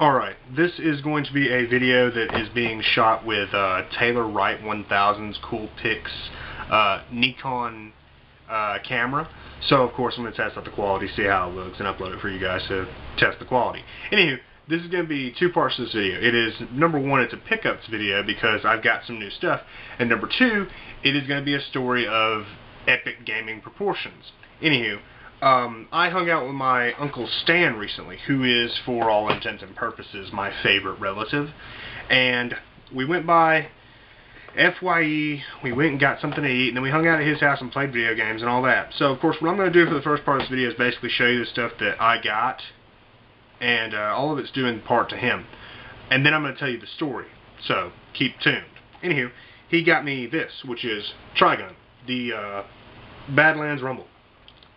Alright, this is going to be a video that is being shot with Taylor Wright 1000's Coolpix Nikon camera. So of course I'm going to test out the quality, see how it looks, and upload it for you guys to test the quality. Anywho, this is going to be two parts to this video. It is, number one, it's a pickups video because I've got some new stuff, and number two, it is going to be a story of epic gaming proportions. Anywho, I hung out with my Uncle Stan recently, who is, for all intents and purposes, my favorite relative, and we went by FYE, we went and got something to eat, and then we hung out at his house and played video games and all that. So, of course, what I'm going to do for the first part of this video is basically show you the stuff that I got, and all of it's due in part to him. And then I'm going to tell you the story, so keep tuned. Anywho, he got me this, which is Trigun, the Badlands Rumble.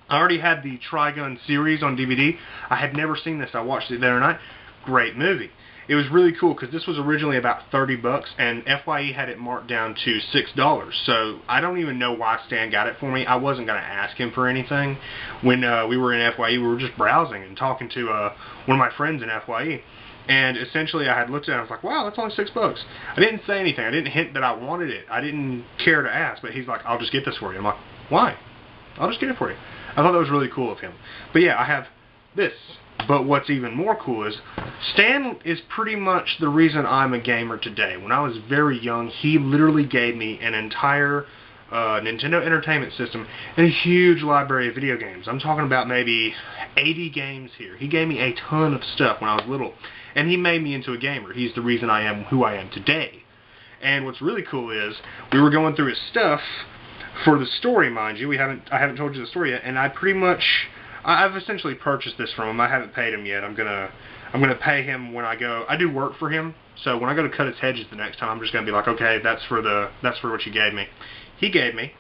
I already had the Trigun series on DVD. I had never seen this. I watched it the other night. Great movie. It was really cool because this was originally about $30 and FYE had it marked down to $6. So I don't even know why Stan got it for me. I wasn't going to ask him for anything. When we were in FYE, we were just browsing and talking to one of my friends in FYE. And essentially I had looked at it and I was like, wow, that's only $6. I didn't say anything. I didn't hint that I wanted it. I didn't care to ask. But he's like, I'll just get this for you. I'm like, why? I'll just get it for you. I thought that was really cool of him. But yeah, I have this. But what's even more cool is Stan is pretty much the reason I'm a gamer today. When I was very young, he literally gave me an entire Nintendo Entertainment System and a huge library of video games. I'm talking about maybe 80 games here. He gave me a ton of stuff when I was little. And he made me into a gamer. He's the reason I am who I am today. And what's really cool is we were going through his stuff for the story, mind you. I haven't told you the story yet, and I've essentially purchased this from him. I haven't paid him yet. I'm gonna pay him when I go. I do work for him, so when I go to cut his hedges the next time, I'm just gonna be like, okay, that's for what you gave me. He gave me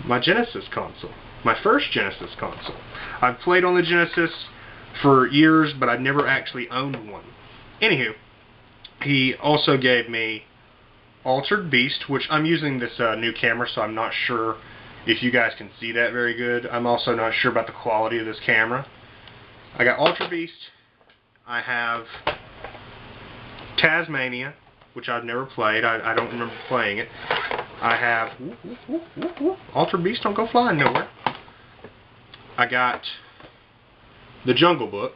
my Genesis console, my first Genesis console. I've played on the Genesis for years, but I've never actually owned one. Anywho, he also gave me Altered Beast, which I'm using this new camera, so I'm not sure if you guys can see that very good. I'm also not sure about the quality of this camera. I got Altered Beast. I have Tasmania, which I've never played. I don't remember playing it. I have Altered Beast, don't go flying nowhere. I got the Jungle Book.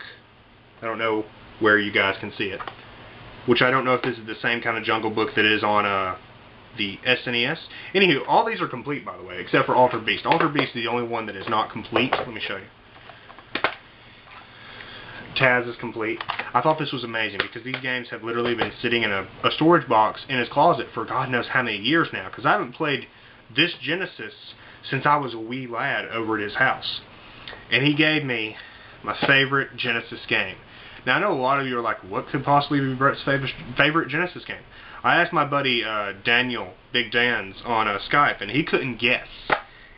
I don't know where you guys can see it. Which I don't know if this is the same kind of Jungle Book that is on the SNES. Anywho, all these are complete, by the way, except for Altered Beast. Altered Beast is the only one that is not complete. Let me show you. Taz is complete. I thought this was amazing because these games have literally been sitting in a storage box in his closet for God knows how many years now, because I haven't played this Genesis since I was a wee lad over at his house. And he gave me my favorite Genesis game. Now, I know a lot of you are like, what could possibly be Brett's favorite Genesis game? I asked my buddy Daniel, Big Dan's, on Skype, and he couldn't guess.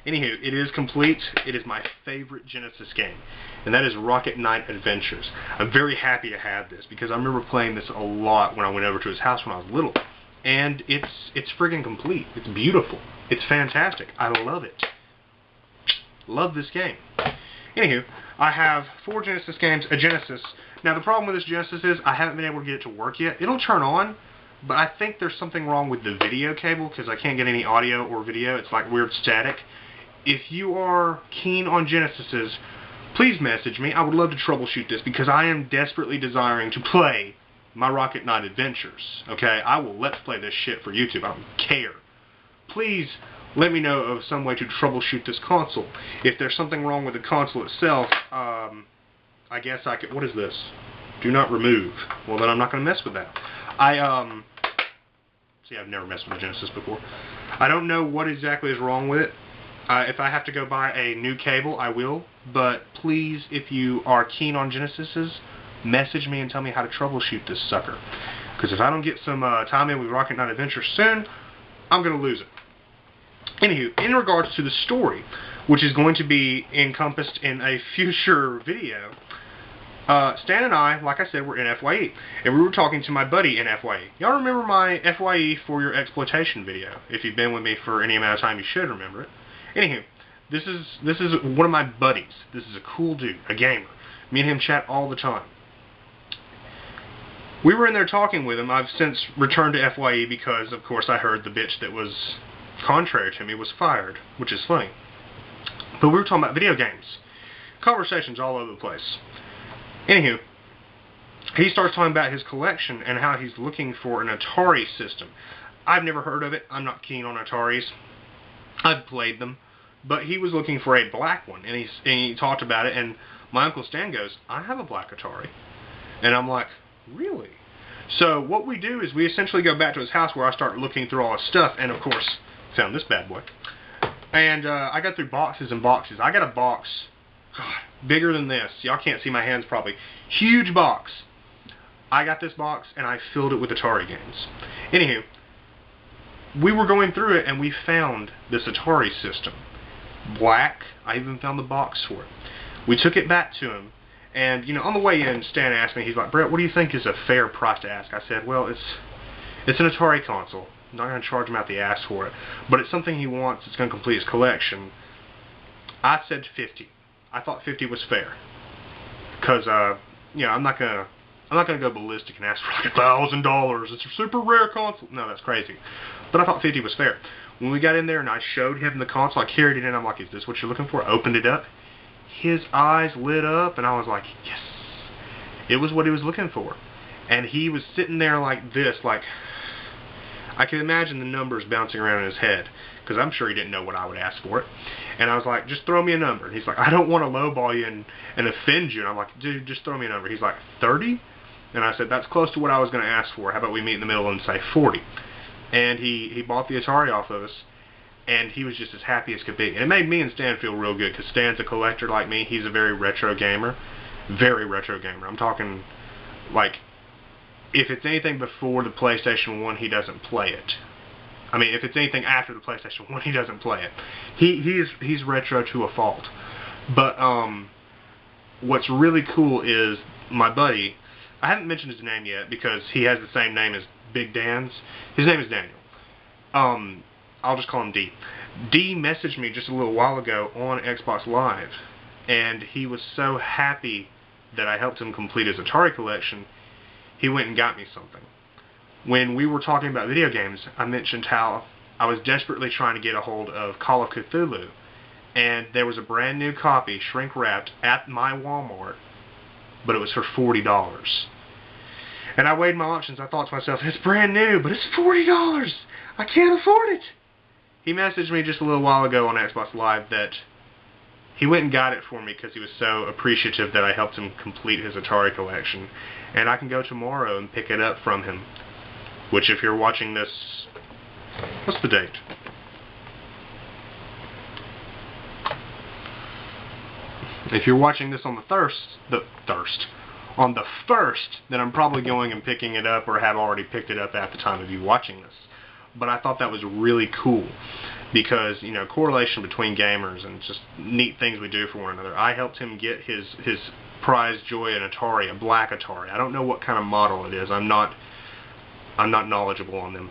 Anywho, it is complete. It is my favorite Genesis game, and that is Rocket Knight Adventures. I'm very happy to have this, because I remember playing this a lot when I went over to his house when I was little. And it's friggin' complete. It's beautiful. It's fantastic. I love it. Love this game. Anywho, I have 4 Genesis games, a Genesis. Now, the problem with this Genesis is I haven't been able to get it to work yet. It'll turn on, but I think there's something wrong with the video cable because I can't get any audio or video. It's like weird static. If you are keen on Genesises, please message me. I would love to troubleshoot this because I am desperately desiring to play my Rocket Knight Adventures. Okay? I will let's play this shit for YouTube. I don't care. Please let me know of some way to troubleshoot this console. If there's something wrong with the console itself, I guess I could... What is this? Do not remove. Well, then I'm not going to mess with that. See, I've never messed with a Genesis before. I don't know what exactly is wrong with it. If I have to go buy a new cable, I will. But please, if you are keen on Genesises, message me and tell me how to troubleshoot this sucker. Because if I don't get some time in with Rocket Knight Adventures soon, I'm going to lose it. Anywho, in regards to the story, which is going to be encompassed in a future video, Stan and I, like I said, were in FYE, and we were talking to my buddy in FYE. Y'all remember my FYE for your exploitation video? If you've been with me for any amount of time, you should remember it. Anywho, this is one of my buddies. This is a cool dude, a gamer. Me and him chat all the time. We were in there talking with him. I've since returned to FYE because, of course, I heard the bitch that was contrary to me was fired, which is funny. But we were talking about video games. Conversations all over the place. Anywho, he starts talking about his collection and how he's looking for an Atari system. I've never heard of it. I'm not keen on Ataris. I've played them. But he was looking for a black one, and he talked about it, and my Uncle Stan goes, I have a black Atari. And I'm like, really? So what we do is we essentially go back to his house where I start looking through all his stuff, and of course, found this bad boy. And I go through boxes and boxes. I got a box, God, bigger than this. Y'all can't see my hands probably. Huge box. I got this box, and I filled it with Atari games. Anywho, we were going through it, and we found this Atari system. Black. I even found the box for it. We took it back to him, and you know, on the way in, Stan asked me, he's like, Brett, what do you think is a fair price to ask? I said, well, it's an Atari console. I'm not going to charge him out the ass for it, but it's something he wants. It's going to complete his collection. I said 50. I thought 50 was fair, because you know, I'm not gonna go ballistic and ask for like $1,000. It's a super rare console. No, that's crazy. But I thought 50 was fair. When we got in there and I showed him the console, I carried it in. I'm like, is this what you're looking for? Opened it up. His eyes lit up, and I was like, yes. It was what he was looking for. And he was sitting there like this, like, I can imagine the numbers bouncing around in his head, because I'm sure he didn't know what I would ask for it. And I was like, just throw me a number. And he's like, I don't want to lowball you and offend you. And I'm like, dude, just throw me a number. He's like, 30? And I said, that's close to what I was going to ask for. How about we meet in the middle and say 40? And he bought the Atari off of us, and he was just as happy as could be. And it made me and Stan feel real good, because Stan's a collector like me. He's a very retro gamer. Very retro gamer. I'm talking, like, if it's anything before the PlayStation 1, he doesn't play it. I mean, if it's anything after the PlayStation 1, he doesn't play it. He's retro to a fault. But what's really cool is my buddy, I haven't mentioned his name yet because he has the same name as Big Dan's. His name is Daniel. I'll just call him D. D messaged me just a little while ago on Xbox Live, and he was so happy that I helped him complete his Atari collection, he went and got me something. When we were talking about video games, I mentioned how I was desperately trying to get a hold of Call of Cthulhu, and there was a brand new copy, shrink-wrapped, at my Walmart, but it was for $40. And I weighed my options. I thought to myself, it's brand new, but it's $40. I can't afford it. He messaged me just a little while ago on Xbox Live that he went and got it for me because he was so appreciative that I helped him complete his Atari collection. And I can go tomorrow and pick it up from him. Which, if you're watching this, what's the date? If you're watching this on the on the 1st, then I'm probably going and picking it up, or have already picked it up at the time of you watching this. But I thought that was really cool, because, you know, correlation between gamers and just neat things we do for one another. I helped him get his prized joy an Atari, a black Atari. I don't know what kind of model it is. I'm not knowledgeable on them.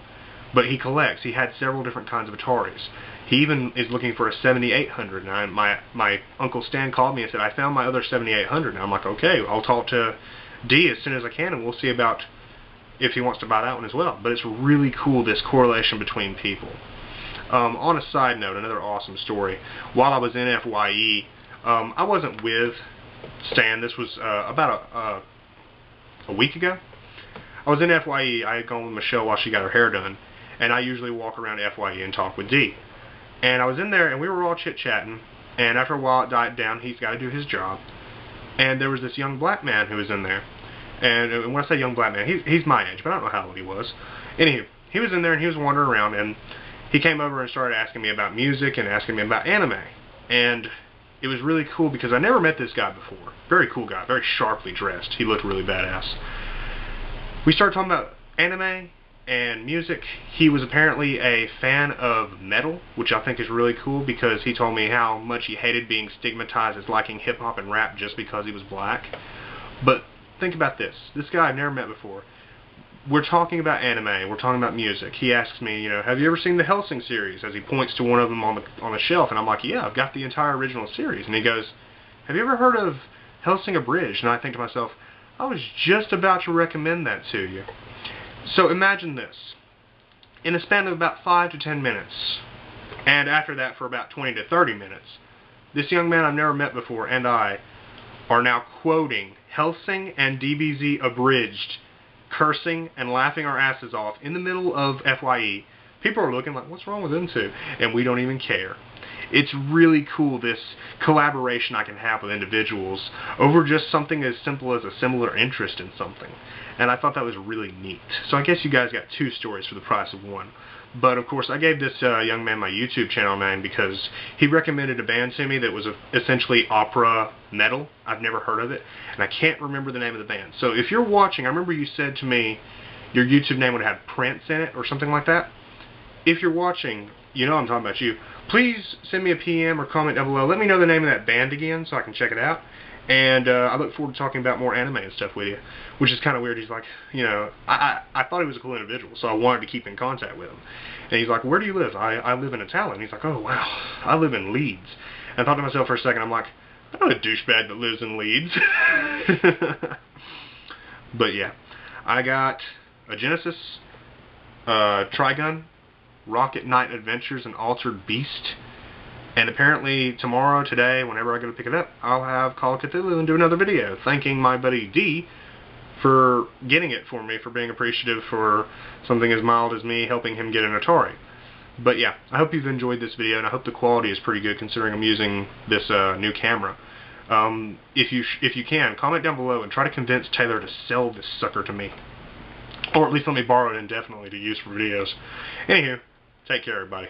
But he collects. He had several different kinds of Ataris. He even is looking for a 7800. And my Uncle Stan called me and said, I found my other 7800. And I'm like, okay, I'll talk to D as soon as I can, and we'll see about if he wants to buy that one as well. But it's really cool, this correlation between people. On a side note, another awesome story. While I was in FYE, I wasn't with Stan. This was about a week ago. I was in FYE. I had gone with Michelle while she got her hair done, and I usually walk around FYE and talk with D. And I was in there, and we were all chit-chatting, and after a while it died down. He's got to do his job. And there was this young black man who was in there. And when I say young black man, he's my age, but I don't know how old he was. Anywho, he was in there, and he was wandering around, and he came over and started asking me about music and asking me about anime. And it was really cool because I never met this guy before. Very cool guy, very sharply dressed. He looked really badass. We started talking about anime and music. He was apparently a fan of metal, which I think is really cool because he told me how much he hated being stigmatized as liking hip-hop and rap just because he was black. But think about this. This guy I've never met before. We're talking about anime. We're talking about music. He asks me, you know, have you ever seen the Hellsing series? As he points to one of them on the shelf, and I'm like, yeah, I've got the entire original series. And he goes, have you ever heard of Hellsing Abridged? And I think to myself, I was just about to recommend that to you. So imagine this. In a span of about 5 to 10 minutes, and after that for about 20 to 30 minutes, this young man I've never met before and I are now quoting Hellsing and DBZ Abridged, cursing and laughing our asses off in the middle of FYE. People are looking like, what's wrong with them two? And we don't even care. It's really cool, this collaboration I can have with individuals over just something as simple as a similar interest in something. And I thought that was really neat. So I guess you guys got 2 stories for the price of 1. But of course, I gave this young man my YouTube channel name because he recommended a band to me that was essentially opera metal. I've never heard of it, and I can't remember the name of the band. So if you're watching, I remember you said to me your YouTube name would have Prince in it or something like that. If you're watching, you know I'm talking about you. Please send me a PM or comment down below. Let me know the name of that band again so I can check it out. And I look forward to talking about more anime and stuff with you, which is kind of weird. He's like, you know, I thought he was a cool individual, so I wanted to keep in contact with him. And he's like, where do you live? I live in Italian. And he's like, oh, wow, I live in Leeds. And I thought to myself for a second, I'm like, I'm not a douchebag that lives in Leeds. But yeah, I got a Genesis, Trigun, Rocket Knight Adventures, and Altered Beast. And apparently tomorrow, today, whenever I go to pick it up, I'll have Call of Cthulhu and do another video thanking my buddy D for getting it for me, for being appreciative for something as mild as me helping him get an Atari. But yeah, I hope you've enjoyed this video, and I hope the quality is pretty good considering I'm using this new camera. If you can, comment down below and try to convince Taylor to sell this sucker to me. Or at least let me borrow it indefinitely to use for videos. Anywho, take care everybody.